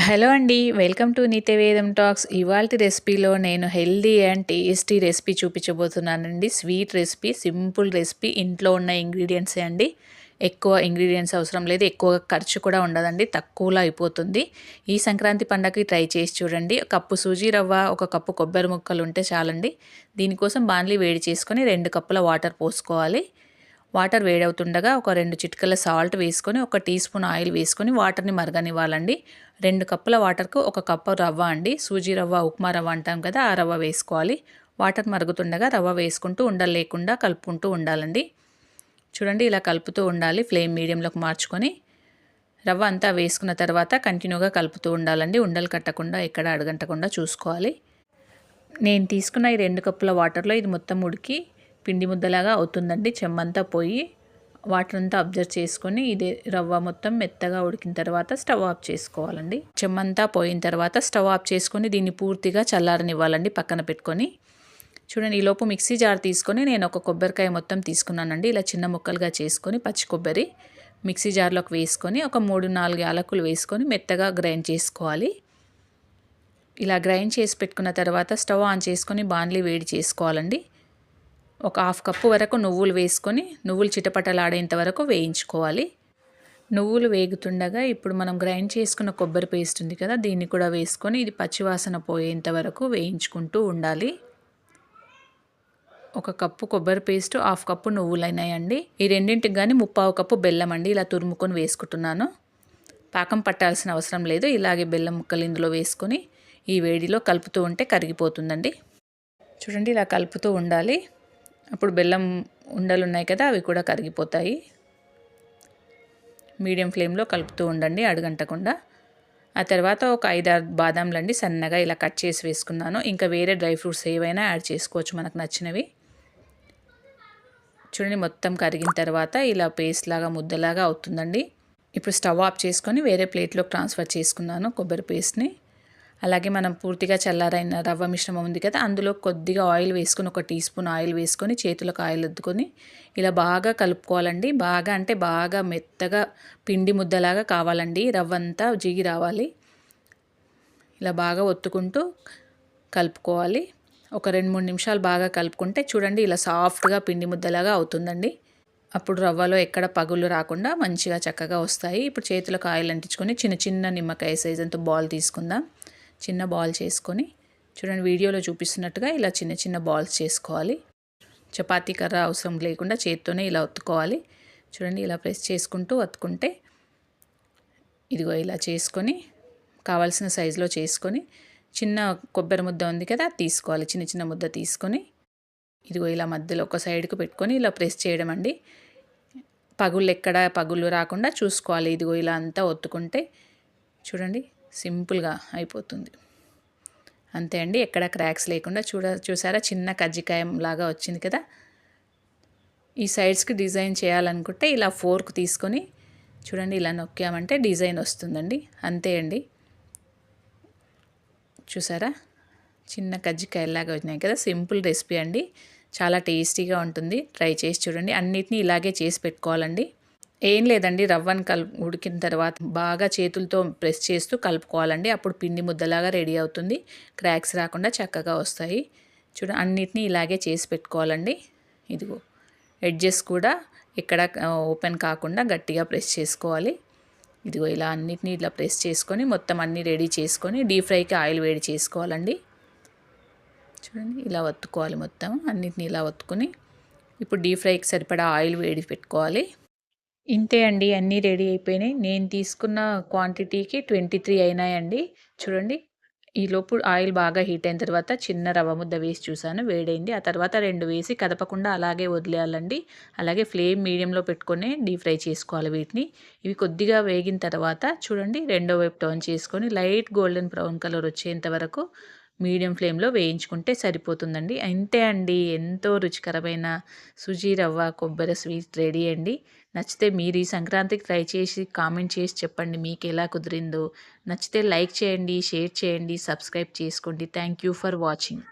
Hello అండి. Welcome to Nityavedam talks. ఇవాల్టి రెసిపీలో నేను హెల్తీ అండ్ టేస్టీ రెసిపీ చూపించబోతున్నానండి. స్వీట్ రెసిపీ, సింపుల్ రెసిపీ, ఇంట్లో ఉన్న ఇంగ్రీడియంట్సే అండి. ఎక్కువ ఇంగ్రీడియంట్స్ అవసరం లేదు. ఎక్కువగా ఖర్చు కూడా ఉండదండి. తక్కువలో అయిపోతుంది. ఈ సంక్రాంతి పండగకి ట్రై చేసి చూడండి. కప్పు సూజీ రవ్వ, ఒక కప్పు కొబ్బరి ముక్కలు ఉంటే చాలండి. దీనికోసం బాండ్లీ వేడి చేసుకొని 2 కప్పుల వాటర్ పోసుకోవాలి. వాటర్ వేడవుతుండగా ఒక 2 చిటికల సాల్ట్ వేసుకొని, ఒక టీ స్పూన్ ఆయిల్ వేసుకొని వాటర్ని మరగనివ్వాలండి. 2 కప్పుల వాటర్కు 1 కప్పు రవ్వ అండి. సూజీ రవ్వ, ఉప్మా రవ్వ అంటాం కదా, ఆ రవ్వ వేసుకోవాలి. వాటర్ మరుగుతుండగా రవ్వ వేసుకుంటూ ఉండలు లేకుండా కలుపుకుంటూ ఉండాలండి. చూడండి, ఇలా కలుపుతూ ఉండాలి. ఫ్లేమ్ మీడియంలోకి మార్చుకొని రవ్వ అంతా వేసుకున్న తర్వాత కంటిన్యూగా కలుపుతూ ఉండాలండి. ఉండలు కట్టకుండా, ఎక్కడ అడగంటకుండా చూసుకోవాలి. నేను తీసుకున్న ఈ 2 కప్పుల వాటర్లో ఇది మొత్తం ఉడికి పిండి ముద్దలాగా అవుతుందండి. చెమ్మంతా పోయి వాటర్ అంతా అబ్జర్వ్ చేసుకొని ఇది రవ్వ మొత్తం మెత్తగా ఉడికిన తర్వాత స్టవ్ ఆఫ్ చేసుకోవాలండి. చెమ్మంతా పోయిన తర్వాత స్టవ్ ఆఫ్ చేసుకొని దీన్ని పూర్తిగా చల్లారనివ్వాలండి పక్కన పెట్టుకొని. చూడండి, ఈలోపు మిక్సీ జార్ తీసుకొని నేను ఒక కొబ్బరికాయ మొత్తం తీసుకున్నానండి. ఇలా చిన్న ముక్కలుగా చేసుకొని పచ్చి కొబ్బరి మిక్సీ జార్లోకి వేసుకొని ఒక 3-4 యాలకులు వేసుకొని మెత్తగా గ్రైండ్ చేసుకోవాలి. ఇలా గ్రైండ్ చేసి పెట్టుకున్న తర్వాత స్టవ్ ఆన్ చేసుకొని బాండ్లీ వేడి చేసుకోవాలండి. ఒక 1/2 కప్పు వరకు నువ్వులు వేసుకొని నువ్వులు చిటపటలాడేంత వరకు వేయించుకోవాలి. నువ్వులు వేగుతుండగా ఇప్పుడు మనం గ్రైండ్ చేసుకున్న కొబ్బరి పేస్ట్ ఉంది కదా, దీన్ని కూడా వేసుకొని ఇది పచ్చివాసన పోయేంత వరకు వేయించుకుంటూ ఉండాలి. 1 కప్పు కొబ్బరి పేస్ట్, 1/2 కప్పు నువ్వులైనాయండి. ఈ రెండింటికి కానీ 3/4 కప్పు బెల్లం అండి. ఇలా తురుముకొని వేసుకుంటున్నాను. పాకం పట్టాల్సిన అవసరం లేదు. ఇలాగే బెల్లం ముక్కలు ఇందులో వేసుకొని ఈ వేడిలో కలుపుతూ ఉంటే కరిగిపోతుందండి. చూడండి, ఇలా కలుపుతూ ఉండాలి. అప్పుడు బెల్లం ఉండలు ఉన్నాయి కదా, అవి కూడా కరిగిపోతాయి. మీడియం ఫ్లేమ్లో కలుపుతూ ఉండండి అడుగంటకుండా. ఆ తర్వాత ఒక 5-6 బాదాంలండి సన్నగా ఇలా కట్ చేసి వేసుకున్నాను. ఇంకా వేరే డ్రై ఫ్రూట్స్ ఏవైనా యాడ్ చేసుకోవచ్చు మనకు నచ్చినవి. చూడండి, మొత్తం కరిగిన తర్వాత ఇలా పేస్ట్ లాగా ముద్దలాగా అవుతుందండి. ఇప్పుడు స్టవ్ ఆఫ్ చేసుకొని వేరే ప్లేట్లోకి ట్రాన్స్ఫర్ చేసుకున్నాను కొబ్బరి పేస్ట్ని. అలాగే మనం పూర్తిగా చల్లారైన రవ్వ మిశ్రమం ఉంది కదా, అందులో కొద్దిగా ఆయిల్ వేసుకొని, 1 టీ స్పూన్ ఆయిల్ వేసుకొని చేతులకు ఆయిల్ అద్దుకొని ఇలా బాగా కలుపుకోవాలండి. బాగా అంటే బాగా మెత్తగా పిండి ముద్దలాగా కావాలండి. రవ్వ అంతా జిగి రావాలి. ఇలా బాగా ఒత్తుకుంటూ కలుపుకోవాలి. ఒక 2-3 నిమిషాలు బాగా కలుపుకుంటే చూడండి ఇలా సాఫ్ట్గా పిండి ముద్దలాగా అవుతుందండి. అప్పుడు రవ్వలో ఎక్కడ పగులు రాకుండా మంచిగా చక్కగా వస్తాయి. ఇప్పుడు చేతులకు ఆయిల్ అంటించుకొని చిన్న చిన్న నిమ్మకాయ సైజ్ అంత బాల్ తీసుకుందాం. చిన్న బాల్ చేసుకొని చూడండి, వీడియోలో చూపిస్తున్నట్టుగా ఇలా చిన్న చిన్న బాల్స్ చేసుకోవాలి. చపాతీ కర్ర అవసరం లేకుండా చేత్తోనే ఇలా ఒత్తుకోవాలి. చూడండి, ఇలా ప్రెస్ చేసుకుంటూ ఒత్తుకుంటే ఇదిగో ఇలా చేసుకొని కావాల్సిన సైజులో చేసుకొని చిన్న కొబ్బరి ముద్ద ఉంది కదా, తీసుకోవాలి. చిన్న చిన్న ముద్ద తీసుకొని ఇదిగో ఇలా మధ్యలో ఒక సైడ్కి పెట్టుకొని ఇలా ప్రెస్ చేయడం అండి. పగుళ్ళు రాకుండా చూసుకోవాలి. ఇదిగో ఇలా అంతా ఒత్తుకుంటే చూడండి సింపుల్గా అయిపోతుంది. అంతే అండి, ఎక్కడ క్రాక్స్ లేకుండా చూసారా చిన్న కజ్జికాయం లాగా వచ్చింది కదా. ఈ సైడ్స్కి డిజైన్ చేయాలనుకుంటే ఇలా ఫోర్క్ తీసుకొని చూడండి ఇలా నొక్కామంటే డిజైన్ వస్తుందండి. అంతే అండి, చూసారా చిన్న కజ్జికాయలాగా వచ్చినాయి కదా. సింపుల్ రెసిపీ అండి, చాలా టేస్టీగా ఉంటుంది. ట్రై చేసి చూడండి. అన్నిటినీ ఇలాగే చేసి పెట్టుకోవాలండి. ఏం లేదండి, రవ్వను ఉడికిన తర్వాత బాగా చేతులతో ప్రెస్ చేస్తూ కలుపుకోవాలండి. అప్పుడు పిండి ముద్దలాగా రెడీ అవుతుంది. క్రాక్స్ రాకుండా చక్కగా వస్తాయి. అన్నిటినీ ఇలాగే చేసి పెట్టుకోవాలండి. ఇదిగో ఎడ్జెస్ కూడా ఎక్కడ ఓపెన్ కాకుండా గట్టిగా ప్రెస్ చేసుకోవాలి. ఇదిగో ఇలా అన్నిటినీ ఇలా ప్రెస్ చేసుకొని మొత్తం అన్నీ రెడీ చేసుకొని డీప్ ఫ్రైకి ఆయిల్ వేడి చేసుకోవాలండి. చూడండి, ఇలా ఒత్తుకోవాలి. మొత్తం అన్నిటినీ ఇలా ఒత్తుకొని ఇప్పుడు డీప్ ఫ్రైకి సరిపడా ఆయిల్ వేడి పెట్టుకోవాలి. ఇంతే అండి, అన్నీ రెడీ అయిపోయినాయి. నేను తీసుకున్న క్వాంటిటీకి 23 అయినాయండి. చూడండి, ఈలోపు ఆయిల్ బాగా హీట్ అయిన తర్వాత చిన్న రవ్వ ముద్ద వేసి చూసాను, వేడైంది. ఆ తర్వాత 2 వేసి కదపకుండా అలాగే వదిలేయాలండి. అలాగే ఫ్లేమ్ మీడియంలో పెట్టుకొని డీప్ ఫ్రై చేసుకోవాలి వీటిని. ఇవి కొద్దిగా వేగిన తర్వాత చూడండి రెండో వైపు టర్న్ చేసుకొని లైట్ గోల్డెన్ బ్రౌన్ కలర్ వచ్చేంత వరకు మీడియం ఫ్లేమ్లో వేయించుకుంటే సరిపోతుందండి. అంతే అండి, ఎంతో రుచికరమైన సుజీ రవ్వ కొబ్బరి స్వీట్ రెడీ అండి. నచ్చితే మీరు ఈ సంక్రాంతికి ట్రై చేసి కామెంట్ చేసి చెప్పండి మీకు ఎలా కుదిరిందో. నచ్చితే లైక్ చేయండి, షేర్ చేయండి, సబ్స్క్రైబ్ చేసుకోండి. Thank you for watching.